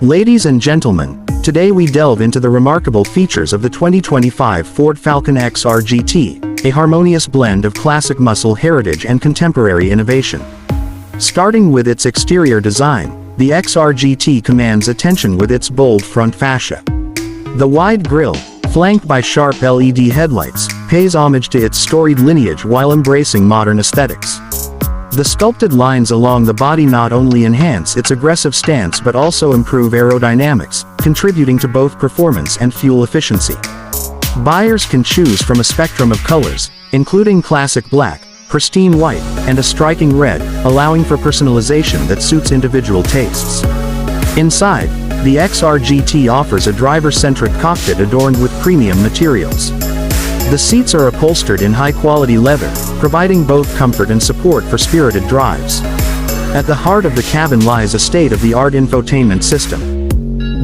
Ladies and gentlemen, today we delve into the remarkable features of the 2025 Ford Falcon XR GT, a harmonious blend of classic muscle heritage and contemporary innovation. Starting with its exterior design, the XR GT commands attention with its bold front fascia. The wide grille, flanked by sharp LED headlights, pays homage to its storied lineage while embracing modern aesthetics. The sculpted lines along the body not only enhance its aggressive stance but also improve aerodynamics, contributing to both performance and fuel efficiency. Buyers can choose from a spectrum of colors, including classic black, pristine white, and a striking red, allowing for personalization that suits individual tastes. Inside, the XR GT offers a driver-centric cockpit adorned with premium materials. The seats are upholstered in high-quality leather, providing both comfort and support for spirited drives. At the heart of the cabin lies a state-of-the-art infotainment system.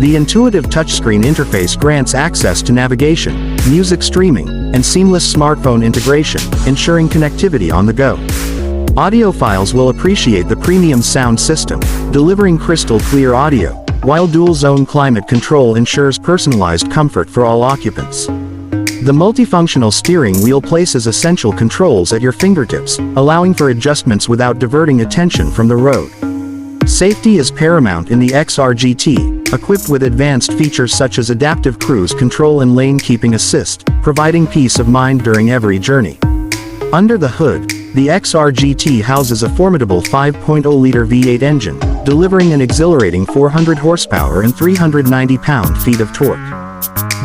The intuitive touchscreen interface grants access to navigation, music streaming, and seamless smartphone integration, ensuring connectivity on the go. Audiophiles will appreciate the premium sound system, delivering crystal-clear audio, while dual-zone climate control ensures personalized comfort for all occupants. The multifunctional steering wheel places essential controls at your fingertips, allowing for adjustments without diverting attention from the road. Safety is paramount in the XR GT, equipped with advanced features such as adaptive cruise control and lane keeping assist, providing peace of mind during every journey. Under the hood, the XR GT houses a formidable 5.0-liter V8 engine, delivering an exhilarating 400 horsepower and 390 pound-feet of torque.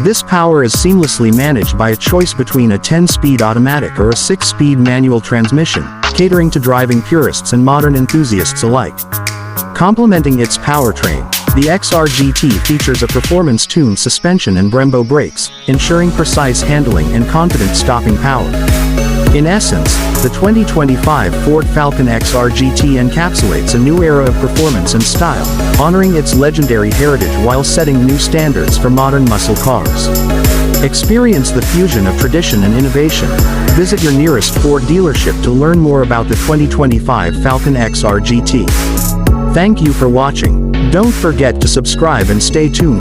This power is seamlessly managed by a choice between a 10-speed automatic or a 6-speed manual transmission, catering to driving purists and modern enthusiasts alike. Complementing its powertrain, the XR GT features a performance-tuned suspension and Brembo brakes, ensuring precise handling and confident stopping power. In essence, the 2025 Ford Falcon XR GT encapsulates a new era of performance and style, honoring its legendary heritage while setting new standards for modern muscle cars. Experience the fusion of tradition and innovation. Visit your nearest Ford dealership to learn more about the 2025 Falcon XR GT. Thank you for watching. Don't forget to subscribe and stay tuned.